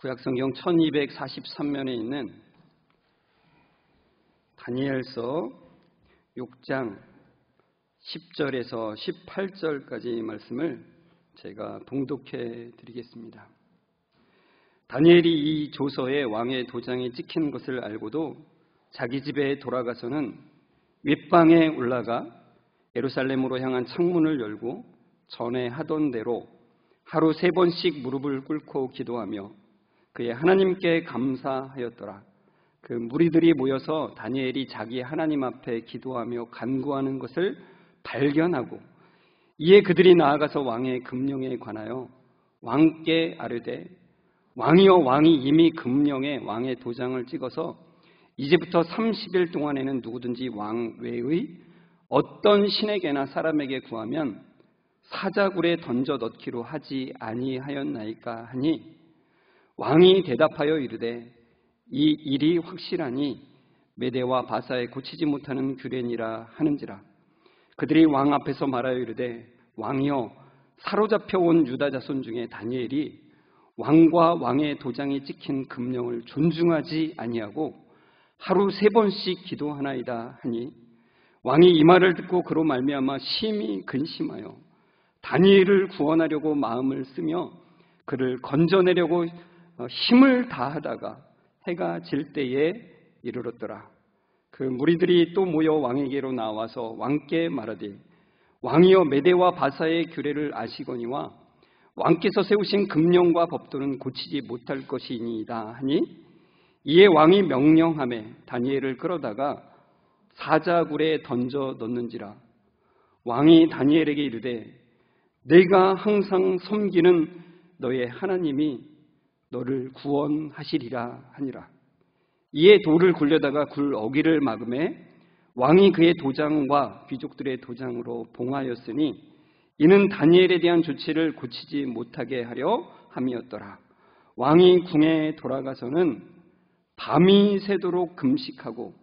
구약성경 1243면에 있는 다니엘서 6장 10절에서 18절까지 말씀을 제가 봉독해 드리겠습니다. 다니엘이 이 조서에 왕의 도장이 찍힌 것을 알고도 자기 집에 돌아가서는 윗방에 올라가 예루살렘으로 향한 창문을 열고 전에 하던 대로 하루 3번씩 무릎을 꿇고 기도하며 그의 하나님께 감사하였더라. 그 무리들이 모여서 다니엘이 자기 하나님 앞에 기도하며 간구하는 것을 발견하고 이에 그들이 나아가서 왕의 금령에 관하여 왕께 아뢰되 왕이여, 왕이 이미 금령에 왕의 도장을 찍어서 이제부터 30일 동안에는 누구든지 왕 외의 어떤 신에게나 사람에게 구하면 사자굴에 던져 넣기로 하지 아니하였나이까 하니 왕이 대답하여 이르되 이 일이 확실하니 메대와 바사에 고치지 못하는 규례니라 하는지라. 그들이 왕 앞에서 말하여 이르되 왕이여, 사로잡혀 온 유다 자손 중에 다니엘이 왕과 왕의 도장이 찍힌 금령을 존중하지 아니하고 하루 3번씩 기도하나이다 하니 왕이 이 말을 듣고 그로 말미암아 심히 근심하여 다니엘을 구원하려고 마음을 쓰며 그를 건져내려고 힘을 다하다가 해가 질 때에 이르렀더라. 그 무리들이 또 모여 왕에게로 나와서 왕께 말하되 왕이여, 메대와 바사의 규례를 아시거니와 왕께서 세우신 금령과 법도는 고치지 못할 것이니이다 하니 이에 왕이 명령하매 다니엘을 끌어다가 사자굴에 던져 넣는지라. 왕이 다니엘에게 이르되 내가 항상 섬기는 너의 하나님이 너를 구원하시리라 하니라. 이에 돌을 굴려다가 굴 어귀를 막음에 왕이 그의 도장과 귀족들의 도장으로 봉하였으니 이는 다니엘에 대한 조치를 고치지 못하게 하려 함이었더라. 왕이 궁에 돌아가서는 밤이 새도록 금식하고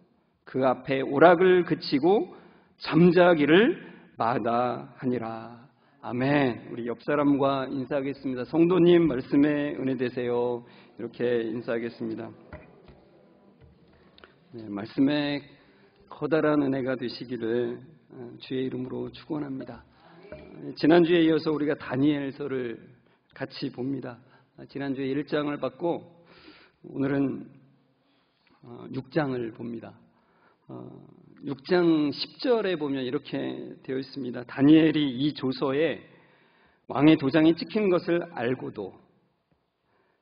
그 앞에 오락을 그치고 잠자기를 마다하니라. 아멘. 우리 옆 사람과 인사하겠습니다. 성도님, 말씀에 은혜 되세요. 이렇게 인사하겠습니다. 네, 말씀에 커다란 은혜가 되시기를 주의 이름으로 축원합니다. 지난주에 이어서 우리가 다니엘서를 같이 봅니다. 지난주에 1장을 받고 오늘은 6장을 봅니다. 6장 10절에 보면 이렇게 되어 있습니다. 다니엘이 이 조서에 왕의 도장이 찍힌 것을 알고도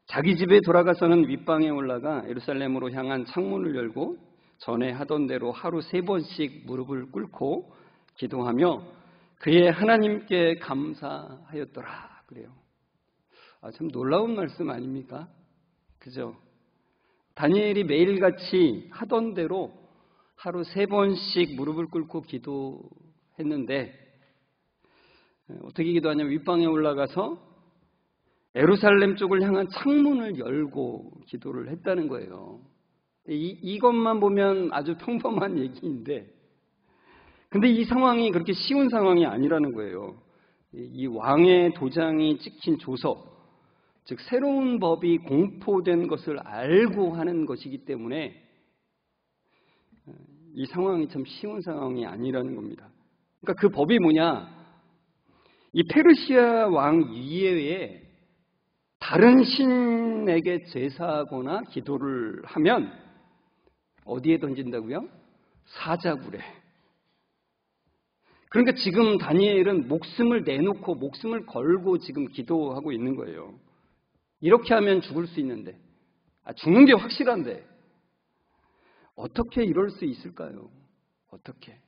자기 집에 돌아가서는 윗방에 올라가 예루살렘으로 향한 창문을 열고 전에 하던 대로 하루 3번씩 무릎을 꿇고 기도하며 그의 하나님께 감사하였더라. 그래요. 참 놀라운 말씀 아닙니까? 그죠? 다니엘이 매일같이 하던 대로 하루 3번씩 무릎을 꿇고 기도했는데 어떻게 기도하냐면 윗방에 올라가서 예루살렘 쪽을 향한 창문을 열고 기도를 했다는 거예요. 이것만 보면 아주 평범한 얘기인데 근데 이 상황이 그렇게 쉬운 상황이 아니라는 거예요. 이 왕의 도장이 찍힌 조서, 즉 새로운 법이 공포된 것을 알고 하는 것이기 때문에 이 상황이 참 쉬운 상황이 아니라는 겁니다. 그러니까 그 법이 뭐냐? 이 페르시아 왕 이외에 다른 신에게 제사하거나 기도를 하면 어디에 던진다고요? 사자굴에. 그러니까 지금 다니엘은 목숨을 내놓고 목숨을 걸고 지금 기도하고 있는 거예요. 이렇게 하면 죽을 수 있는데, 죽는 게 확실한데 어떻게 이럴 수 있을까요? 어떻게?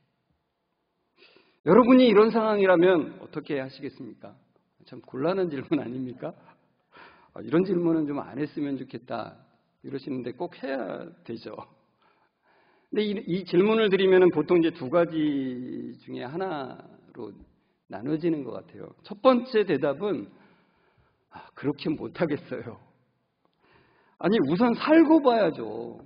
여러분이 이런 상황이라면 어떻게 하시겠습니까? 참 곤란한 질문 아닙니까? 이런 질문은 좀 안 했으면 좋겠다 이러시는데 꼭 해야 되죠. 근데 이 질문을 드리면 보통 이제 2가지 중에 하나로 나눠지는 것 같아요. 첫 번째 대답은 그렇게 못하겠어요. 아니 우선 살고 봐야죠.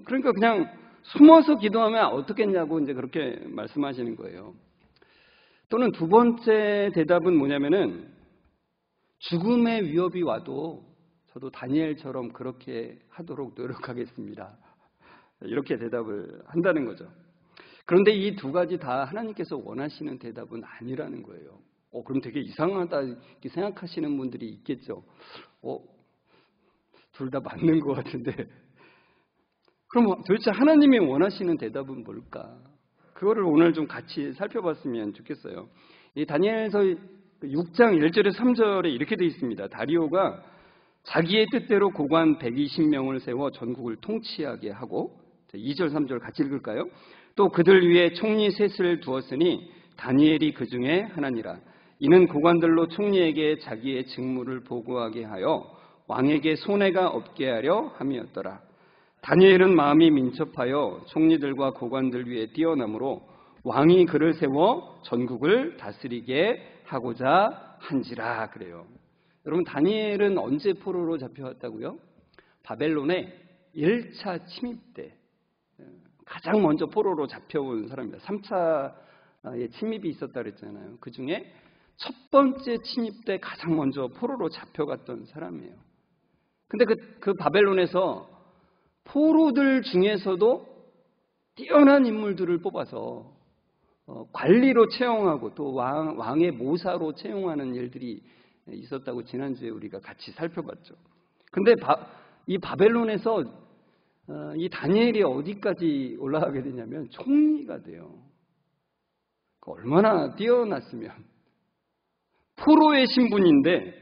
그러니까 그냥 숨어서 기도하면 어떻겠냐고 이제 그렇게 말씀하시는 거예요. 또는 2번째 대답은 뭐냐면은 죽음의 위협이 와도 저도 다니엘처럼 그렇게 하도록 노력하겠습니다. 이렇게 대답을 한다는 거죠. 그런데 이 두 가지 다 하나님께서 원하시는 대답은 아니라는 거예요. 그럼 되게 이상하다 이렇게 생각하시는 분들이 있겠죠. 둘 다 맞는 것 같은데. 그럼 도대체 하나님이 원하시는 대답은 뭘까? 그거를 오늘 좀 같이 살펴봤으면 좋겠어요. 이 다니엘서 6장 1절에 3절에 이렇게 되어 있습니다. 다리오가 자기의 뜻대로 고관 120명을 세워 전국을 통치하게 하고, 2절 3절 같이 읽을까요? 또 그들 위에 총리 셋을 두었으니 다니엘이 그 중에 하나니라. 이는 고관들로 총리에게 자기의 직무를 보고하게 하여 왕에게 손해가 없게 하려 함이었더라. 다니엘은 마음이 민첩하여 총리들과 고관들 위에 뛰어나므로 왕이 그를 세워 전국을 다스리게 하고자 한지라. 그래요. 여러분, 다니엘은 언제 포로로 잡혀왔다고요? 바벨론의 1차 침입 때 가장 먼저 포로로 잡혀온 사람입니다. 3차의 침입이 있었다 그랬잖아요. 그 중에 첫 번째 침입 때 가장 먼저 포로로 잡혀갔던 사람이에요. 근데 그 바벨론에서 포로들 중에서도 뛰어난 인물들을 뽑아서 관리로 채용하고 또 왕의 모사로 채용하는 일들이 있었다고 지난주에 우리가 같이 살펴봤죠. 근데 이 바벨론에서 이 다니엘이 어디까지 올라가게 되냐면 총리가 돼요. 얼마나 뛰어났으면. 포로의 신분인데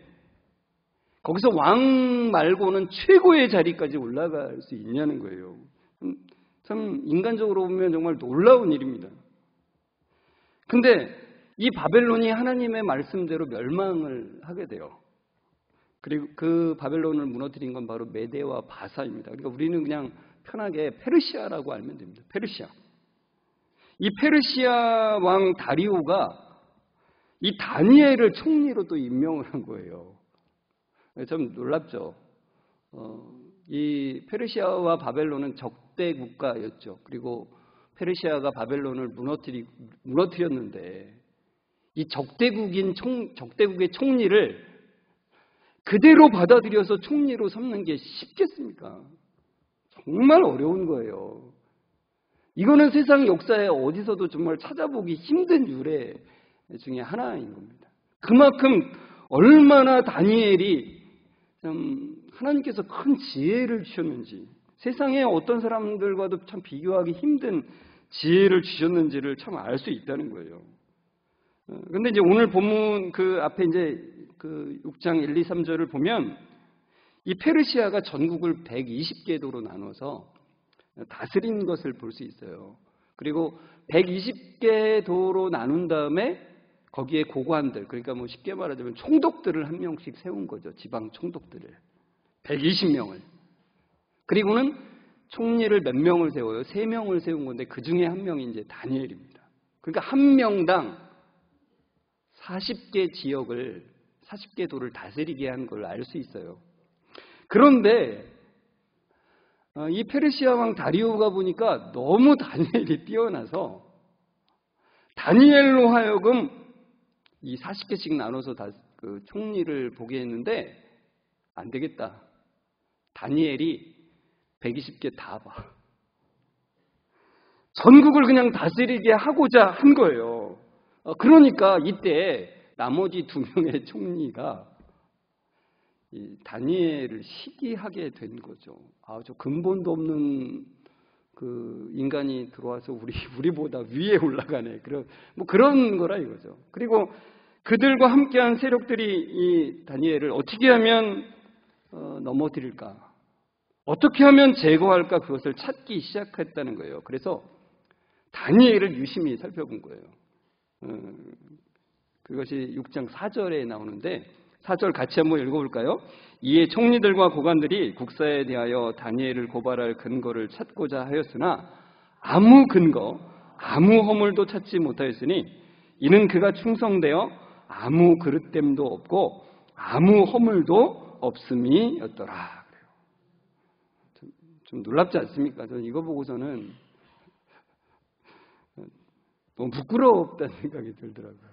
거기서 왕 말고는 최고의 자리까지 올라갈 수 있냐는 거예요. 참 인간적으로 보면 정말 놀라운 일입니다. 근데 이 바벨론이 하나님의 말씀대로 멸망을 하게 돼요. 그리고 그 바벨론을 무너뜨린 건 바로 메대와 바사입니다. 그러니까 우리는 그냥 편하게 페르시아라고 알면 됩니다. 페르시아. 이 페르시아 왕 다리오가 이 다니엘을 총리로 또 임명을 한 거예요. 좀 놀랍죠. 이 페르시아와 바벨론은 적대 국가였죠. 그리고 페르시아가 바벨론을 무너뜨렸는데 이 적대국의 총리를 그대로 받아들여서 총리로 삼는 게 쉽겠습니까? 정말 어려운 거예요. 이거는 세상 역사에 어디서도 정말 찾아보기 힘든 유래 중에 하나인 겁니다. 그만큼 얼마나 다니엘이 하나님께서 큰 지혜를 주셨는지, 세상에 어떤 사람들과도 참 비교하기 힘든 지혜를 주셨는지를 참 알 수 있다는 거예요. 근데 이제 오늘 본문 그 앞에 이제 그 6장 1, 2, 3절을 보면 이 페르시아가 전국을 120개 도로 나눠서 다스린 것을 볼 수 있어요. 그리고 120개 도로 나눈 다음에 거기에 고관들, 그러니까 뭐 쉽게 말하자면 총독들을 한 명씩 세운 거죠. 지방 총독들을. 120명을. 그리고는 총리를 몇 명을 세워요? 3명을 세운 건데 그 중에 한 명이 이제 다니엘입니다. 그러니까 한 명당 40개 지역을, 40개 도를 다스리게 한 걸 알 수 있어요. 그런데 이 페르시아 왕 다리오가 보니까 너무 다니엘이 뛰어나서 다니엘로 하여금 이 40개씩 나눠서 그 총리를 보게 했는데 안 되겠다. 다니엘이 120개 다 봐. 전국을 그냥 다스리게 하고자 한 거예요. 그러니까 이때 나머지 2명의 총리가 이 다니엘을 시기하게 된 거죠. 저 근본도 없는 그 인간이 들어와서 우리보다 위에 올라가네. 그런 거라 이거죠. 그리고 그들과 함께한 세력들이 이 다니엘을 어떻게 하면 넘어뜨릴까? 어떻게 하면 제거할까? 그것을 찾기 시작했다는 거예요. 그래서 다니엘을 유심히 살펴본 거예요. 그것이 6장 4절에 나오는데 4절 같이 한번 읽어볼까요? 이에 총리들과 고관들이 국사에 대하여 다니엘을 고발할 근거를 찾고자 하였으나 아무 근거, 아무 허물도 찾지 못하였으니 이는 그가 충성되어 아무 그릇됨도 없고 아무 허물도 없음이었더라. 좀 놀랍지 않습니까? 저는 이거 보고서는 너무 부끄럽다는 생각이 들더라고요.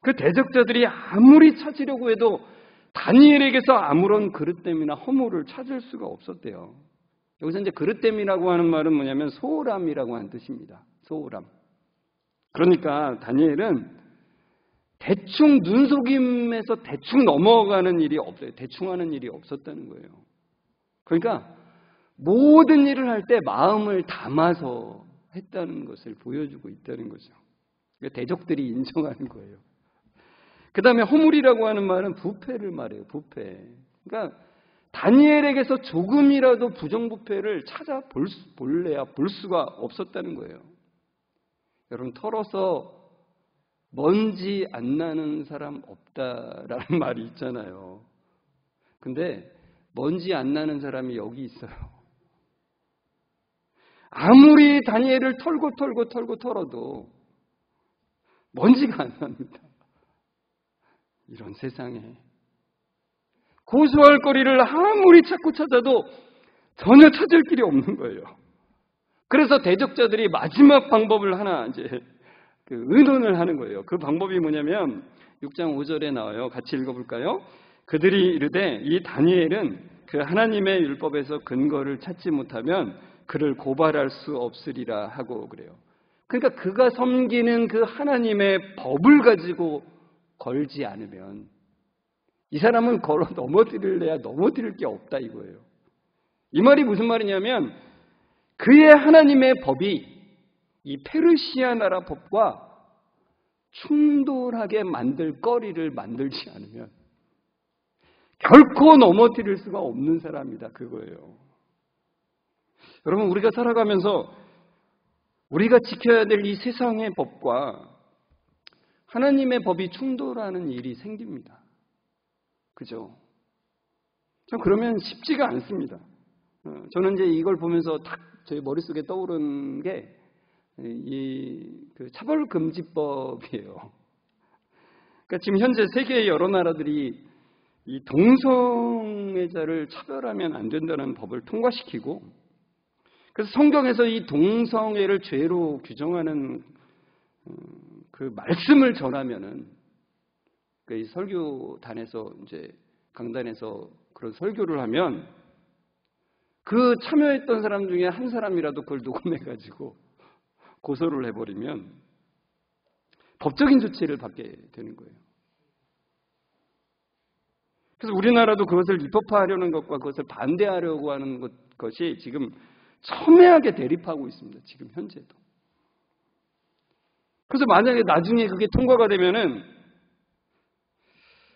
그 대적자들이 아무리 찾으려고 해도 다니엘에게서 아무런 그릇됨이나 허물을 찾을 수가 없었대요. 여기서 이제 그릇됨이라고 하는 말은 뭐냐면 소홀함이라고 하는 뜻입니다. 소홀함. 그러니까 다니엘은 대충 눈속임에서 대충 넘어가는 일이 없어요. 대충 하는 일이 없었다는 거예요. 그러니까 모든 일을 할 때 마음을 담아서 했다는 것을 보여주고 있다는 거죠. 대적들이 인정하는 거예요. 그 다음에 허물이라고 하는 말은 부패를 말해요. 부패. 그러니까 다니엘에게서 조금이라도 부정부패를 찾아볼래야 볼 수가 없었다는 거예요. 여러분, 털어서 먼지 안 나는 사람 없다라는 말이 있잖아요. 근데 먼지 안 나는 사람이 여기 있어요. 아무리 다니엘을 털어도 먼지가 안 납니다. 이런 세상에 고소할 거리를 아무리 찾아도 전혀 찾을 길이 없는 거예요. 그래서 대적자들이 마지막 방법을 하나 이제 의논을 하는 거예요. 그 방법이 뭐냐면 6장 5절에 나와요. 같이 읽어볼까요? 그들이 이르되 이 다니엘은 그 하나님의 율법에서 근거를 찾지 못하면 그를 고발할 수 없으리라 하고 그래요. 그러니까 그가 섬기는 그 하나님의 법을 가지고 걸지 않으면 이 사람은 걸어 넘어뜨릴래야 넘어뜨릴 게 없다 이거예요. 이 말이 무슨 말이냐면 그의 하나님의 법이 이 페르시아 나라 법과 충돌하게 만들 거리를 만들지 않으면 결코 넘어뜨릴 수가 없는 사람이다 그거예요. 여러분, 우리가 살아가면서 우리가 지켜야 될 이 세상의 법과 하나님의 법이 충돌하는 일이 생깁니다. 그죠? 그러면 쉽지가 않습니다. 저는 이제 이걸 보면서 딱 제 머릿속에 떠오른 게 그 차별금지법이에요. 그러니까 지금 현재 세계의 여러 나라들이 이 동성애자를 차별하면 안 된다는 법을 통과시키고, 그래서 성경에서 이 동성애를 죄로 규정하는 그 말씀을 전하면은 그 설교단에서 이제 강단에서 그런 설교를 하면 그 참여했던 사람 중에 한 사람이라도 그걸 녹음해가지고 고소를 해버리면 법적인 조치를 받게 되는 거예요. 그래서 우리나라도 그것을 입법화하려는 것과 그것을 반대하려고 하는 것이 지금 첨예하게 대립하고 있습니다. 지금 현재도. 그래서 만약에 나중에 그게 통과가 되면은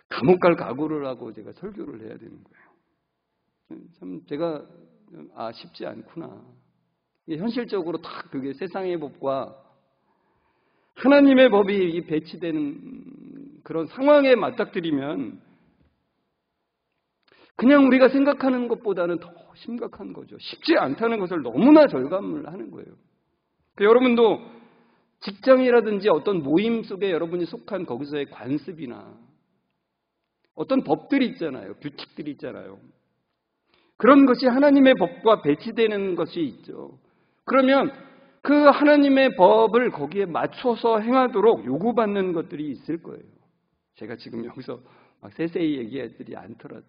감옥 갈 각오를 하고 제가 설교를 해야 되는 거예요. 참 제가 쉽지 않구나. 현실적으로 다 그게 세상의 법과 하나님의 법이 배치되는 그런 상황에 맞닥뜨리면 그냥 우리가 생각하는 것보다는 더 심각한 거죠. 쉽지 않다는 것을 너무나 절감을 하는 거예요. 여러분도 직장이라든지 어떤 모임 속에 여러분이 속한 거기서의 관습이나 어떤 법들이 있잖아요. 규칙들이 있잖아요. 그런 것이 하나님의 법과 배치되는 것이 있죠. 그러면 그 하나님의 법을 거기에 맞춰서 행하도록 요구받는 것들이 있을 거예요. 제가 지금 여기서 막 세세히 얘기하지 않더라도.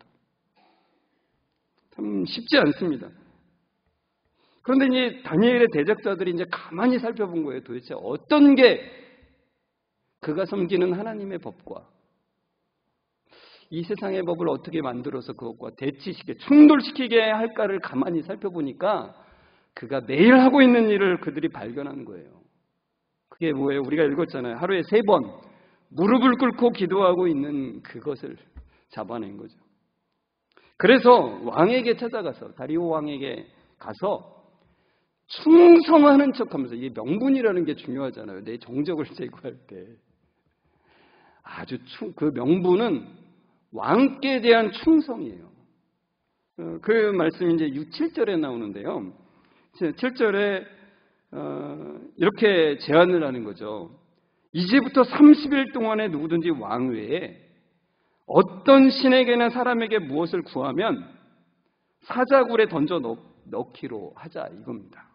참 쉽지 않습니다. 그런데 이제 다니엘의 대적자들이 이제 가만히 살펴본 거예요. 도대체 어떤 게 그가 섬기는 하나님의 법과 이 세상의 법을 어떻게 만들어서 그것과 대치시키게, 충돌시키게 할까를 가만히 살펴보니까 그가 매일 하고 있는 일을 그들이 발견한 거예요. 그게 뭐예요? 우리가 읽었잖아요. 하루에 3번 무릎을 꿇고 기도하고 있는 그것을 잡아낸 거죠. 그래서 왕에게 찾아가서, 다리오 왕에게 가서 충성하는 척하면서, 이게 명분이라는 게 중요하잖아요. 내 정적을 제거할 때 아주 그 명분은 왕께 대한 충성이에요. 그 말씀이 이제 6, 7절에 나오는데요. 7절에 이렇게 제안을 하는 거죠. 이제부터 30일 동안에 누구든지 왕 외에 어떤 신에게나 사람에게 무엇을 구하면 사자굴에 던져 넣기로 하자 이겁니다.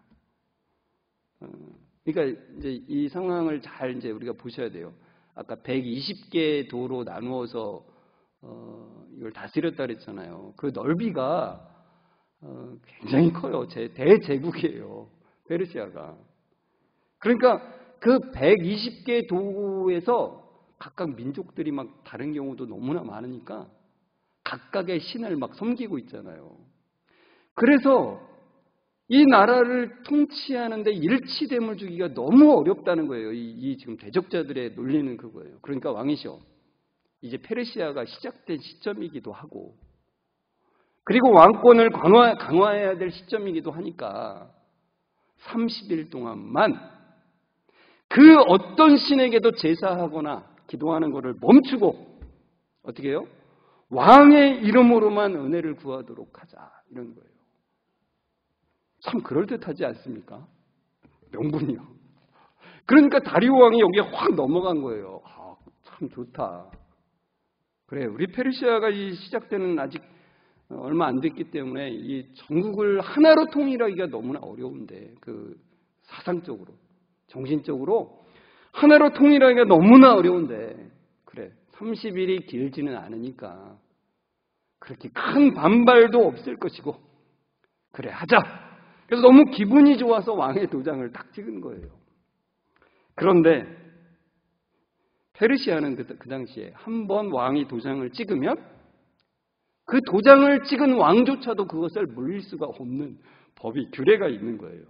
그러니까 이제 이 상황을 잘 이제 우리가 보셔야 돼요. 아까 120개 도로 나누어서 이걸 다스렸다 그랬잖아요. 그 넓이가 굉장히 커요. 대제국이에요. 페르시아가. 그러니까 그 120개 도에서 각각 민족들이 막 다른 경우도 너무나 많으니까 각각의 신을 막 섬기고 있잖아요. 그래서 이 나라를 통치하는데 일치됨을 주기가 너무 어렵다는 거예요. 이 지금 대적자들의 논리는 그거예요. 그러니까 왕이시여, 이제 페르시아가 시작된 시점이기도 하고, 그리고 왕권을 강화해야 될 시점이기도 하니까 30일 동안만 그 어떤 신에게도 제사하거나 기도하는 것을 멈추고 어떻게 해요? 왕의 이름으로만 은혜를 구하도록 하자, 이런 거예요. 참 그럴듯하지 않습니까? 명분이요. 그러니까 다리오 왕이 여기에 확 넘어간 거예요. 참 좋다. 그래, 우리 페르시아가 시작되는 아직 얼마 안 됐기 때문에 이 전국을 하나로 통일하기가 너무나 어려운데, 그 사상적으로, 정신적으로 하나로 통일하기가 너무나 어려운데, 그래, 30일이 길지는 않으니까 그렇게 큰 반발도 없을 것이고, 그래, 하자. 그래서 너무 기분이 좋아서 왕의 도장을 딱 찍은 거예요. 그런데 페르시아는 그 당시에 한 번 왕이 도장을 찍으면 그 도장을 찍은 왕조차도 그것을 물릴 수가 없는 법이, 규례가 있는 거예요.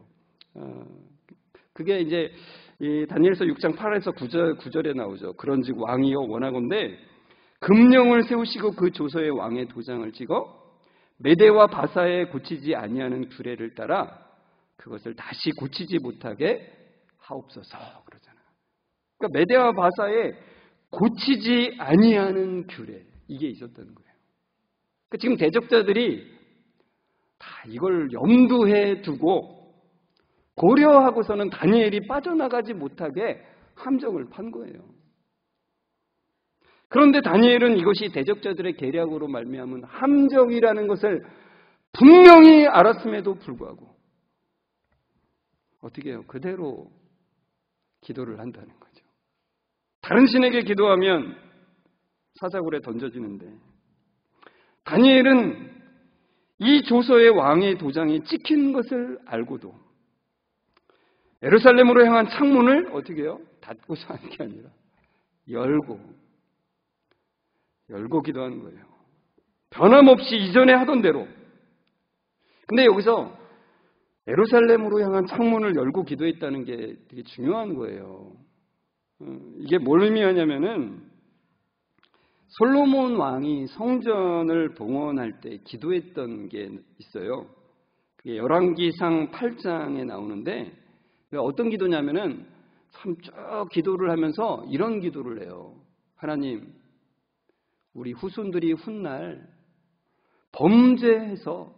그게 이제 이 다니엘서 6장 8에서 9절에 나오죠. 그런즉 왕이여 원하건대 금령을 세우시고 그 조서에 왕의 도장을 찍어 메대와 바사에 고치지 아니하는 규례를 따라 그것을 다시 고치지 못하게 하옵소서, 그러잖아요. 그러니까 메대와 바사에 고치지 아니하는 규례, 이게 있었던 거예요. 그러니까 지금 대적자들이 다 이걸 염두에 두고 고려하고서는 다니엘이 빠져나가지 못하게 함정을 판 거예요. 그런데 다니엘은 이것이 대적자들의 계략으로 말미암은 함정이라는 것을 분명히 알았음에도 불구하고 어떻게 해요? 그대로 기도를 한다는 거죠. 다른 신에게 기도하면 사자굴에 던져지는데, 다니엘은 이 조서의 왕의 도장이 찍힌 것을 알고도 예루살렘으로 향한 창문을 어떻게 해요? 닫고서 하는 게 아니라 열고 기도하는 거예요. 변함없이 이전에 하던 대로. 근데 여기서 예루살렘으로 향한 창문을 열고 기도했다는 게 되게 중요한 거예요. 이게 뭘 의미하냐면은 솔로몬 왕이 성전을 봉헌할 때 기도했던 게 있어요. 그게 열왕기상 8장에 나오는데, 어떤 기도냐면은 참 쭉 기도를 하면서 이런 기도를 해요. 하나님, 우리 후손들이 훗날 범죄해서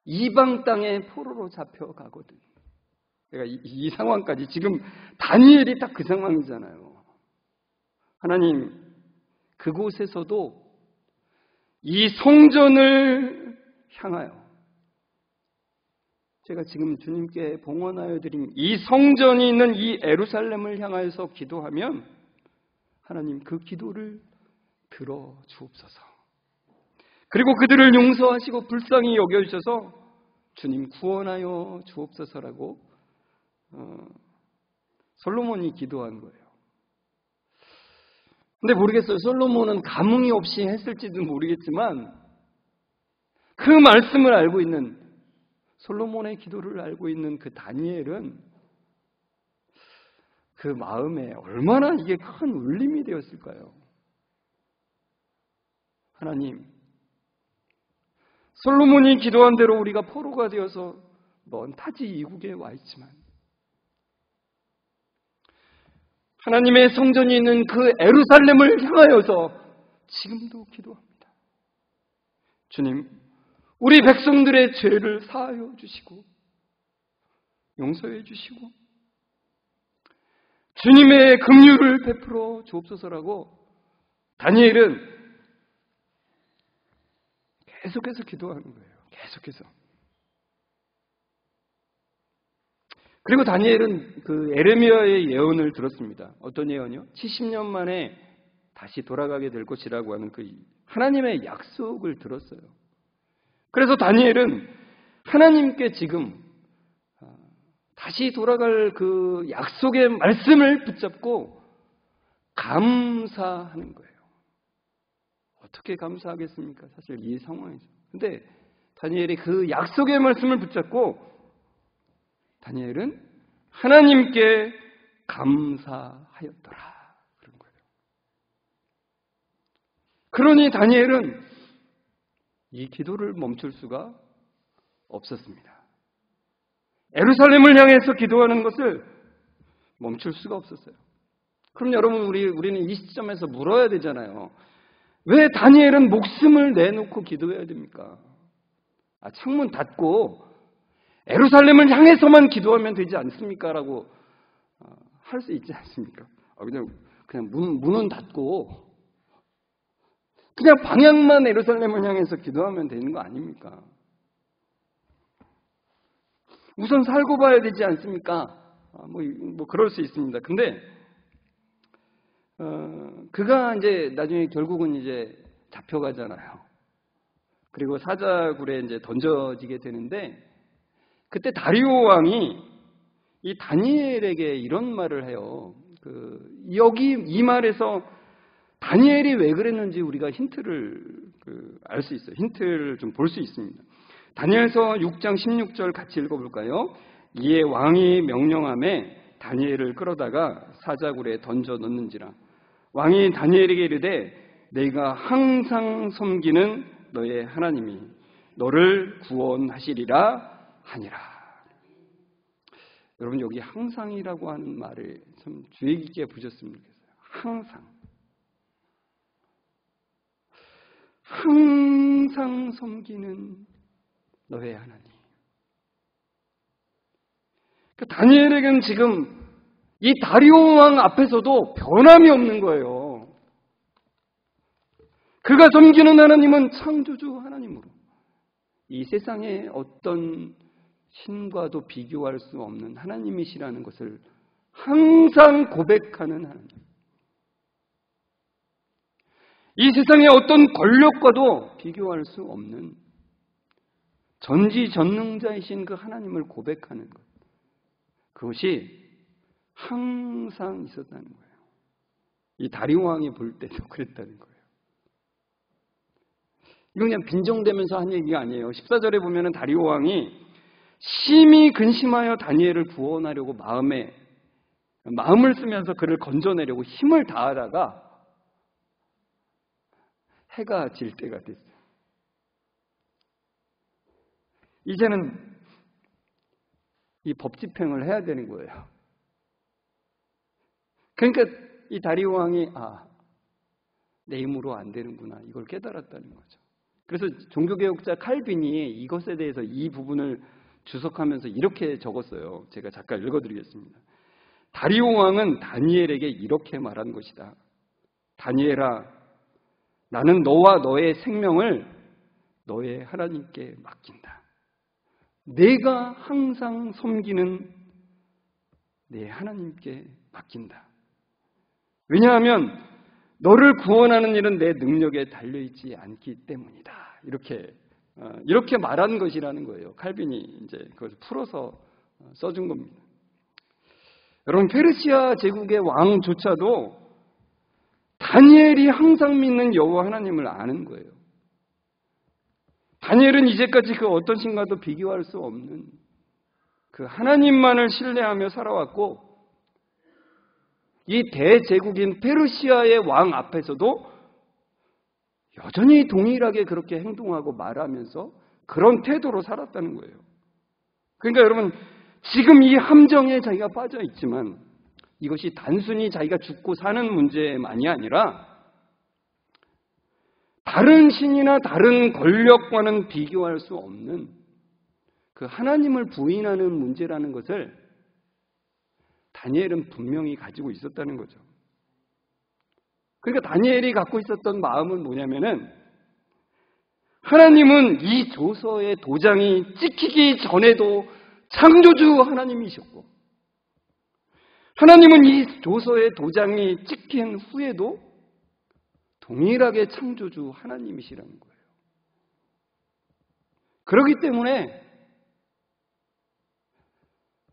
이방 땅에 포로로 잡혀가거든. 그러니까 이 상황까지, 지금 다니엘이 딱 그 상황이잖아요. 하나님, 그곳에서도 이 성전을 향하여, 제가 지금 주님께 봉헌하여 드린 이 성전이 있는 이 예루살렘을 향하여서 기도하면 하나님 그 기도를 들어 주옵소서. 그리고 그들을 용서하시고 불쌍히 여겨주셔서 주님 구원하여 주옵소서라고 솔로몬이 기도한 거예요. 근데 모르겠어요. 솔로몬은 감흥이 없이 했을지도 모르겠지만 그 말씀을 알고 있는, 솔로몬의 기도를 알고 있는 그 다니엘은 그 마음에 얼마나 이게 큰 울림이 되었을까요? 하나님, 솔로몬이 기도한 대로 우리가 포로가 되어서 먼 타지 이국에 와 있지만 하나님의 성전이 있는 그 예루살렘을 향하여서 지금도 기도합니다. 주님, 우리 백성들의 죄를 사하여 주시고 용서해 주시고 주님의 긍휼을 베풀어 주옵소서라고 다니엘은 계속해서 기도하는 거예요. 계속해서. 그리고 다니엘은 그 에레미야의 예언을 들었습니다. 어떤 예언이요? 70년 만에 다시 돌아가게 될 것이라고 하는 그 하나님의 약속을 들었어요. 그래서 다니엘은 하나님께 지금 다시 돌아갈 그 약속의 말씀을 붙잡고 감사하는 거예요. 어떻게 감사하겠습니까? 사실 이 상황이죠. 근데 다니엘이 그 약속의 말씀을 붙잡고 다니엘은 하나님께 감사하였더라. 그런 거예요. 그러니 다니엘은 이 기도를 멈출 수가 없었습니다. 예루살렘을 향해서 기도하는 것을 멈출 수가 없었어요. 그럼 여러분 우리는 이 시점에서 물어야 되잖아요. 왜 다니엘은 목숨을 내놓고 기도해야 됩니까? 창문 닫고 예루살렘을 향해서만 기도하면 되지 않습니까? 라고 할 수 있지 않습니까? 그냥 문은 닫고 그냥 방향만 예루살렘을 향해서 기도하면 되는 거 아닙니까? 우선 살고 봐야 되지 않습니까? 뭐 그럴 수 있습니다. 근데 그가 이제 나중에 결국은 이제 잡혀가잖아요. 그리고 사자굴에 이제 던져지게 되는데 그때 다리오 왕이 이 다니엘에게 이런 말을 해요. 여기 이 말에서 다니엘이 왜 그랬는지 우리가 힌트를 알 수 있어요. 힌트를 좀 볼 수 있습니다. 다니엘서 6장 16절 같이 읽어볼까요? 이에 왕이 명령함에 다니엘을 끌어다가 사자굴에 던져 넣는지라. 왕이 다니엘에게 이르되 내가 항상 섬기는 너의 하나님이 너를 구원하시리라 하니라. 여러분 여기 항상이라고 하는 말을 좀 주의 깊게 보셨으면 좋겠어요. 항상 섬기는 너의 하나님. 다니엘에게는 지금 이 다리오 왕 앞에서도 변함이 없는 거예요. 그가 섬기는 하나님은 창조주 하나님으로 이 세상의 어떤 신과도 비교할 수 없는 하나님이시라는 것을 항상 고백하는 하나님. 이 세상의 어떤 권력과도 비교할 수 없는 전지전능자이신 그 하나님을 고백하는 것. 그것이 항상 있었다는 거예요. 이 다리오 왕이 볼 때도 그랬다는 거예요. 이건 그냥 빈정대면서 한 얘기가 아니에요. 14절에 보면은 다리오 왕이 심히 근심하여 다니엘을 구원하려고 마음을 쓰면서 그를 건져내려고 힘을 다하다가 해가 질 때가 됐어요. 이제는 이 법 집행을 해야 되는 거예요. 그러니까 이 다리오 왕이 내 힘으로 안 되는구나 이걸 깨달았다는 거죠. 그래서 종교개혁자 칼빈이 이것에 대해서 이 부분을 주석하면서 이렇게 적었어요. 제가 잠깐 읽어드리겠습니다. 다리오 왕은 다니엘에게 이렇게 말한 것이다. 다니엘아, 나는 너와 너의 생명을 너의 하나님께 맡긴다. 내가 항상 섬기는 내 하나님께 맡긴다. 왜냐하면 너를 구원하는 일은 내 능력에 달려있지 않기 때문이다. 이렇게 말한 것이라는 거예요. 칼빈이 이제 그것을 풀어서 써준 겁니다. 여러분, 페르시아 제국의 왕조차도 다니엘이 항상 믿는 여호와 하나님을 아는 거예요. 다니엘은 이제까지 그 어떤 신과도 비교할 수 없는 그 하나님만을 신뢰하며 살아왔고, 이 대제국인 페르시아의 왕 앞에서도 여전히 동일하게 그렇게 행동하고 말하면서 그런 태도로 살았다는 거예요. 그러니까 여러분, 지금 이 함정에 자기가 빠져 있지만 이것이 단순히 자기가 죽고 사는 문제만이 아니라 다른 신이나 다른 권력과는 비교할 수 없는 그 하나님을 부인하는 문제라는 것을 다니엘은 분명히 가지고 있었다는 거죠. 그러니까 다니엘이 갖고 있었던 마음은 뭐냐면은, 하나님은 이 조서의 도장이 찍히기 전에도 창조주 하나님이셨고, 하나님은 이 조서의 도장이 찍힌 후에도 동일하게 창조주 하나님이시라는 거예요. 그렇기 때문에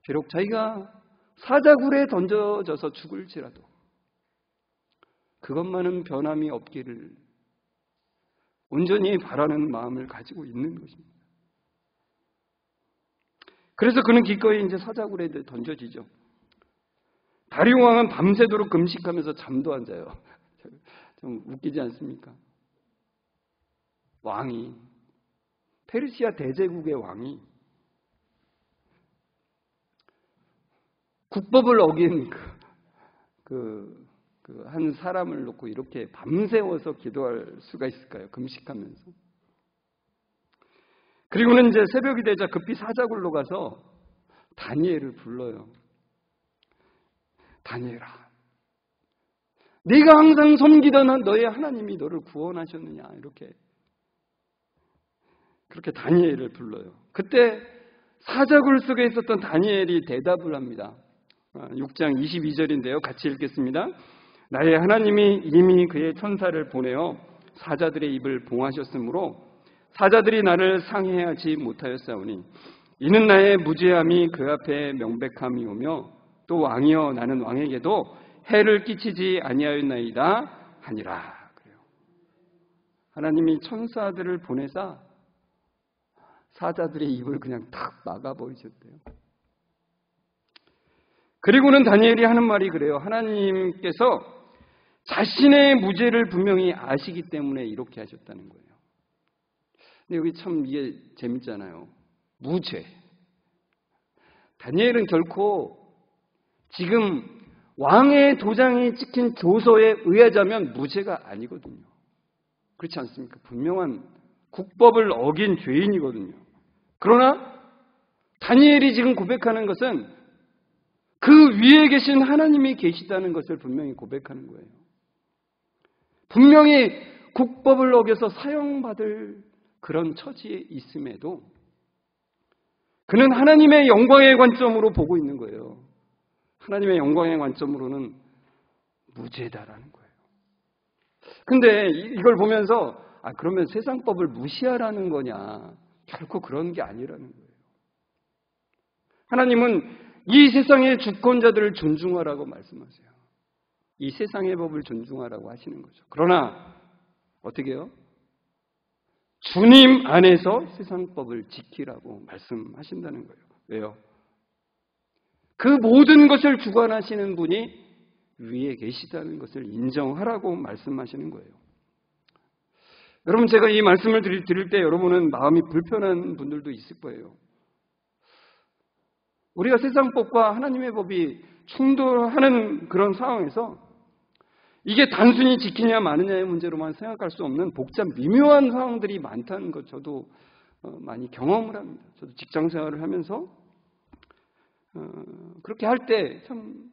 비록 자기가 사자굴에 던져져서 죽을지라도 그것만은 변함이 없기를 온전히 바라는 마음을 가지고 있는 것입니다. 그래서 그는 기꺼이 이제 사자굴에 던져지죠. 다리오 왕은 밤새도록 금식하면서 잠도 안 자요. 좀 웃기지 않습니까? 왕이, 페르시아 대제국의 왕이 국법을 어긴 한 사람을 놓고 이렇게 밤새워서 기도할 수가 있을까요? 금식하면서. 그리고는 이제 새벽이 되자 급히 사자굴로 가서 다니엘을 불러요. 다니엘아, 네가 항상 섬기던 너의 하나님이 너를 구원하셨느냐? 그렇게 다니엘을 불러요. 그때 사자굴 속에 있었던 다니엘이 대답을 합니다. 6장 22절인데요. 같이 읽겠습니다. 나의 하나님이 이미 그의 천사를 보내어 사자들의 입을 봉하셨으므로 사자들이 나를 상해하지 못하였사오니 이는 나의 무죄함이 그 앞에 명백함이오며 또 왕이여 나는 왕에게도 해를 끼치지 아니하였나이다 하니라. 그래요. 하나님이 천사들을 보내사 사자들의 입을 그냥 탁 막아버리셨대요. 그리고는 다니엘이 하는 말이 그래요. 하나님께서 자신의 무죄를 분명히 아시기 때문에 이렇게 하셨다는 거예요. 근데 여기 참 이게 재밌잖아요. 무죄. 다니엘은 결코 지금 왕의 도장이 찍힌 조서에 의하자면 무죄가 아니거든요. 그렇지 않습니까? 분명한 국법을 어긴 죄인이거든요. 그러나 다니엘이 지금 고백하는 것은 그 위에 계신 하나님이 계시다는 것을 분명히 고백하는 거예요. 분명히 국법을 어겨서 사형받을 그런 처지에 있음에도 그는 하나님의 영광의 관점으로 보고 있는 거예요. 하나님의 영광의 관점으로는 무죄다라는 거예요. 근데 이걸 보면서 그러면 세상법을 무시하라는 거냐? 결코 그런 게 아니라는 거예요. 하나님은 이 세상의 주권자들을 존중하라고 말씀하세요. 이 세상의 법을 존중하라고 하시는 거죠. 그러나 어떻게 해요? 주님 안에서 세상법을 지키라고 말씀하신다는 거예요. 왜요? 그 모든 것을 주관하시는 분이 위에 계시다는 것을 인정하라고 말씀하시는 거예요. 여러분, 제가 이 말씀을 드릴 때 여러분은 마음이 불편한 분들도 있을 거예요. 우리가 세상법과 하나님의 법이 충돌하는 그런 상황에서 이게 단순히 지키냐 마느냐의 문제로만 생각할 수 없는 복잡 미묘한 상황들이 많다는 것 저도 많이 경험을 합니다. 저도 직장 생활을 하면서 그렇게 할 때 참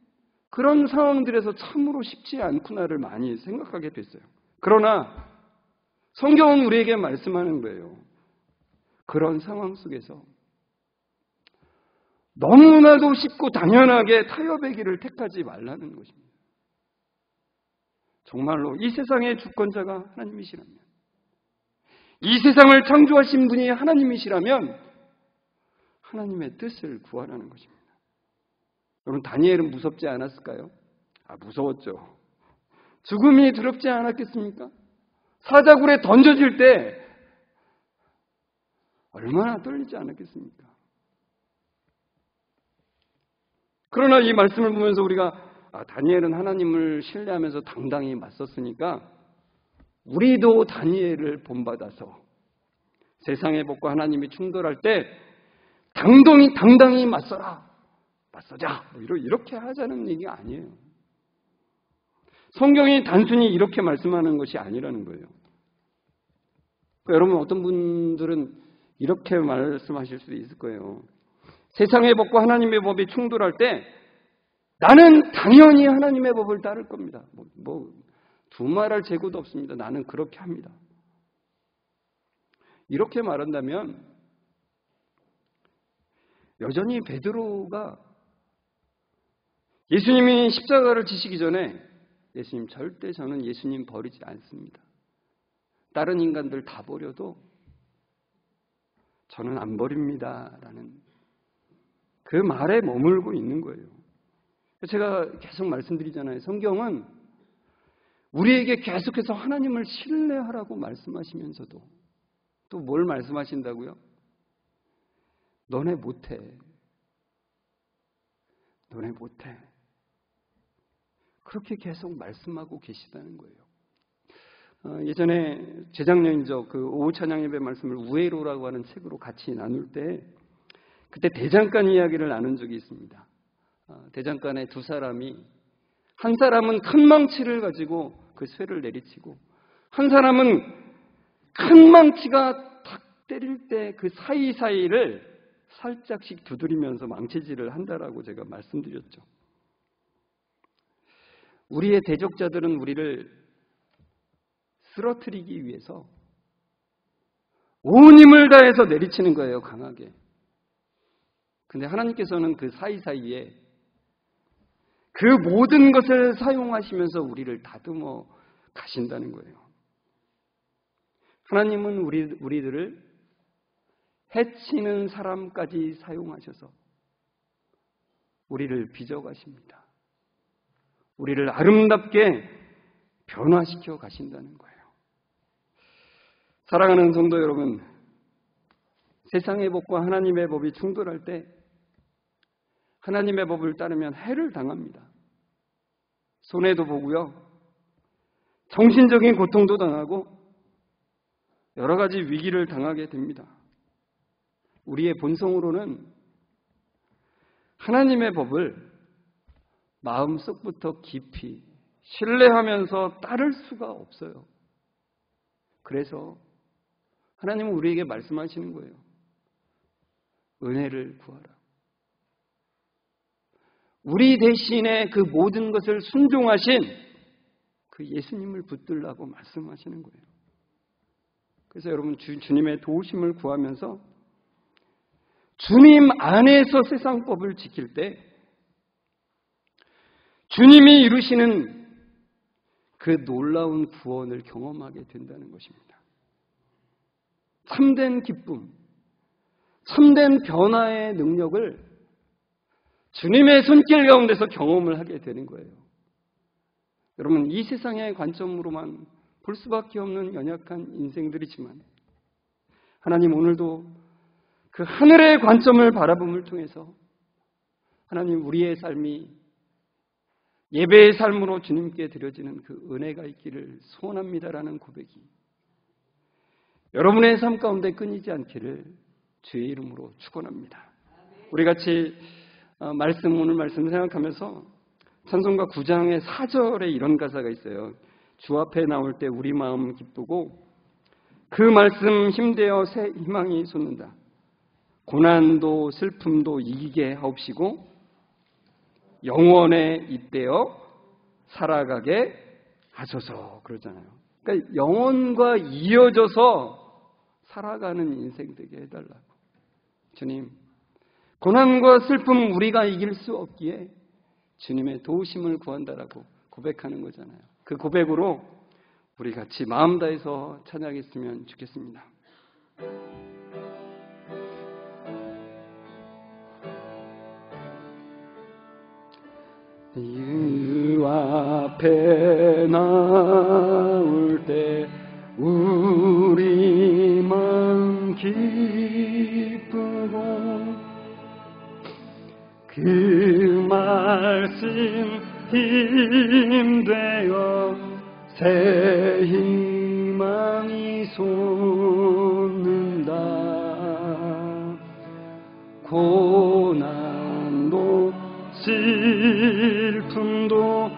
그런 상황들에서 참으로 쉽지 않구나를 많이 생각하게 됐어요. 그러나 성경은 우리에게 말씀하는 거예요. 그런 상황 속에서 너무나도 쉽고 당연하게 타협의 길을 택하지 말라는 것입니다. 정말로 이 세상의 주권자가 하나님이시라면, 이 세상을 창조하신 분이 하나님이시라면 하나님의 뜻을 구하라는 것입니다. 여러분, 다니엘은 무섭지 않았을까요? 무서웠죠. 죽음이 두렵지 않았겠습니까? 사자굴에 던져질 때 얼마나 떨리지 않았겠습니까? 그러나 이 말씀을 보면서 우리가 다니엘은 하나님을 신뢰하면서 당당히 맞섰으니까 우리도 다니엘을 본받아서 세상의 법과 하나님이 충돌할 때 당당히 맞서자 이렇게 하자는 얘기가 아니에요. 성경이 단순히 이렇게 말씀하는 것이 아니라는 거예요. 여러분, 어떤 분들은 이렇게 말씀하실 수도 있을 거예요. 세상의 법과 하나님의 법이 충돌할 때 나는 당연히 하나님의 법을 따를 겁니다. 두말할 재고도 없습니다. 나는 그렇게 합니다. 이렇게 말한다면 여전히 베드로가 예수님이 십자가를 지시기 전에 예수님 절대 저는 예수님 버리지 않습니다. 다른 인간들 다 버려도 저는 안 버립니다. 라는 그 말에 머물고 있는 거예요. 제가 계속 말씀드리잖아요. 성경은 우리에게 계속해서 하나님을 신뢰하라고 말씀하시면서도 또 뭘 말씀하신다고요? 너네 못해. 너네 못해. 그렇게 계속 말씀하고 계시다는 거예요. 예전에 재작년이죠. 그 오후 찬양 예배 말씀을 우회로라고 하는 책으로 같이 나눌 때 그때 대장간 이야기를 나눈 적이 있습니다. 대장간에 두 사람이 한 사람은 큰 망치를 가지고 그 쇠를 내리치고 한 사람은 큰 망치가 탁 때릴 때 그 사이사이를 살짝씩 두드리면서 망치질을 한다라고 제가 말씀드렸죠. 우리의 대적자들은 우리를 쓰러뜨리기 위해서 온 힘을 다해서 내리치는 거예요, 강하게. 근데 하나님께서는 그 사이사이에 그 모든 것을 사용하시면서 우리를 다듬어 가신다는 거예요. 하나님은 우리들을 해치는 사람까지 사용하셔서 우리를 빚어가십니다. 우리를 아름답게 변화시켜 가신다는 거예요. 사랑하는 성도 여러분, 세상의 법과 하나님의 법이 충돌할 때 하나님의 법을 따르면 해를 당합니다. 손해도 보고요. 정신적인 고통도 당하고 여러 가지 위기를 당하게 됩니다. 우리의 본성으로는 하나님의 법을 마음속부터 깊이 신뢰하면서 따를 수가 없어요. 그래서 하나님은 우리에게 말씀하시는 거예요. 은혜를 구하라. 우리 대신에 그 모든 것을 순종하신 그 예수님을 붙들라고 말씀하시는 거예요. 그래서 여러분 주님의 도우심을 구하면서 주님 안에서 세상 법을 지킬 때 주님이 이루시는 그 놀라운 구원을 경험하게 된다는 것입니다. 참된 기쁨, 참된 변화의 능력을 주님의 손길 가운데서 경험을 하게 되는 거예요. 여러분, 이 세상의 관점으로만 볼 수밖에 없는 연약한 인생들이지만 하나님 오늘도 그 하늘의 관점을 바라봄을 통해서 하나님 우리의 삶이 예배의 삶으로 주님께 드려지는 그 은혜가 있기를 소원합니다라는 고백이 여러분의 삶 가운데 끊이지 않기를 주의 이름으로 축원합니다. 우리 같이 오늘 말씀 생각하면서 찬송가 9장의 4절에 이런 가사가 있어요. 주 앞에 나올 때 우리 마음 기쁘고 그 말씀 힘되어 새 희망이 솟는다. 고난도 슬픔도 이기게 하옵시고 영원에 잇대어 살아가게 하소서 그러잖아요. 그러니까 영원과 이어져서 살아가는 인생 되게 해달라고. 주님, 고난과 슬픔 우리가 이길 수 없기에 주님의 도우심을 구한다라고 고백하는 거잖아요. 그 고백으로 우리 같이 마음 다해서 찬양했으면 좋겠습니다. 주 앞에 나올 때 우리 마음 기쁘고 그 말씀 힘되어 새 희망이 솟는다. 고난도 슬픔도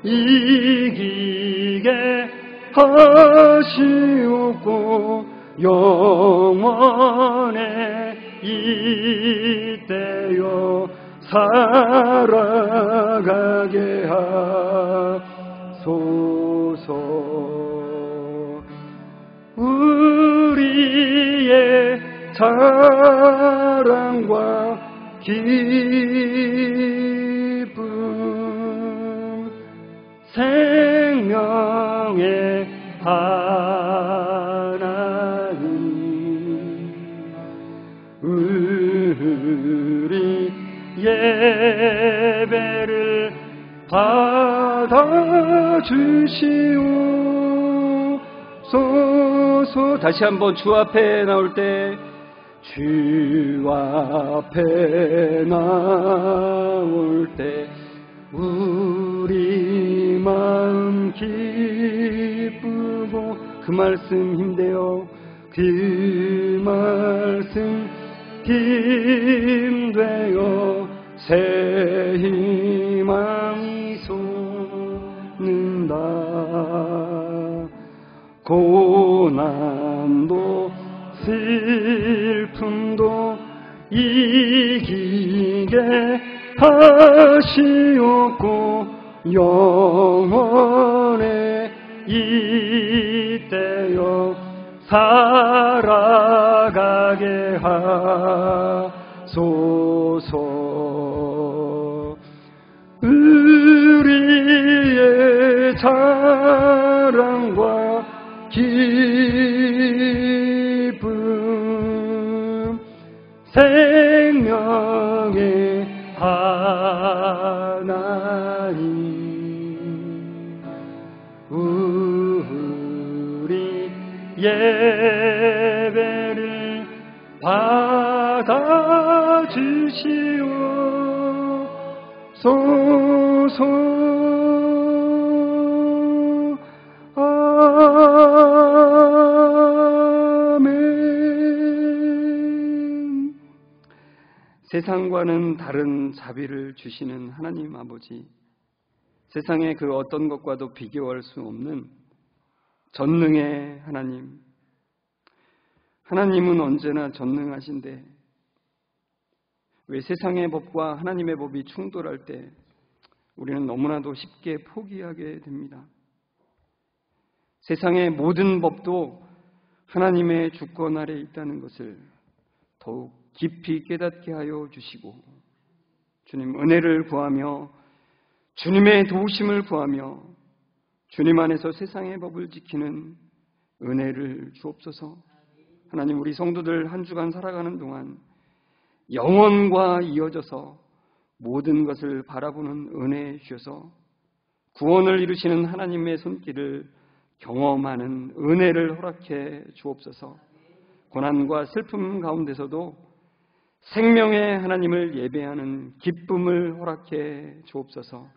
이기게 하시옵고 영원에 잇대어 살아가게 하소서. 우리의 자랑과 기쁨 하나님, 우리 예배를 받아주시옵소서. 다시 한번 주 앞에 나올 때, 주 앞에 나올 때 우리 마음 기쁘고, 그 말씀 힘내요. 그 말씀 힘되어 새 희망이 솟는다. 고난도 슬픔도 이기게 하시옵고, 영원에 이때여 살아가게 하소서. 우리의 자랑과 기쁨, 생명의 하나님, 우리 예배를 받아주시옵소서. 아멘. 세상과는 다른 자비를 주시는 하나님 아버지, 세상의 그 어떤 것과도 비교할 수 없는 전능의 하나님, 하나님은 언제나 전능하신데 왜 세상의 법과 하나님의 법이 충돌할 때 우리는 너무나도 쉽게 포기하게 됩니다. 세상의 모든 법도 하나님의 주권 아래 있다는 것을 더욱 깊이 깨닫게 하여 주시고, 주님 은혜를 구하며 주님의 도우심을 구하며 주님 안에서 세상의 법을 지키는 은혜를 주옵소서. 하나님, 우리 성도들 한 주간 살아가는 동안 영원과 이어져서 모든 것을 바라보는 은혜 주셔서 구원을 이루시는 하나님의 손길을 경험하는 은혜를 허락해 주옵소서. 고난과 슬픔 가운데서도 생명의 하나님을 예배하는 기쁨을 허락해 주옵소서.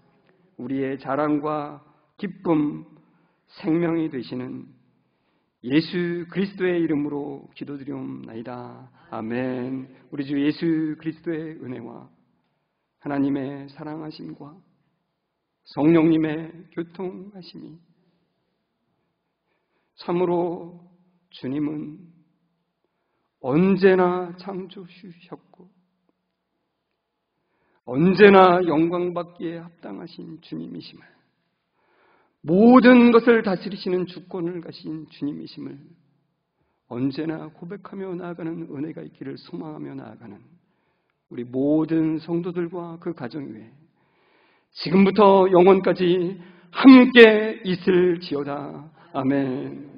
우리의 자랑과 기쁨, 생명이 되시는 예수 그리스도의 이름으로 기도드리옵나이다. 아멘. 우리 주 예수 그리스도의 은혜와 하나님의 사랑하심과 성령님의 교통하심이, 참으로 주님은 언제나 창조주셨고 언제나 영광받기에 합당하신 주님이심을, 모든 것을 다스리시는 주권을 가신 주님이심을 언제나 고백하며 나아가는 은혜가 있기를 소망하며 나아가는 우리 모든 성도들과 그 가정 위에 지금부터 영원까지 함께 있을지어다. 아멘.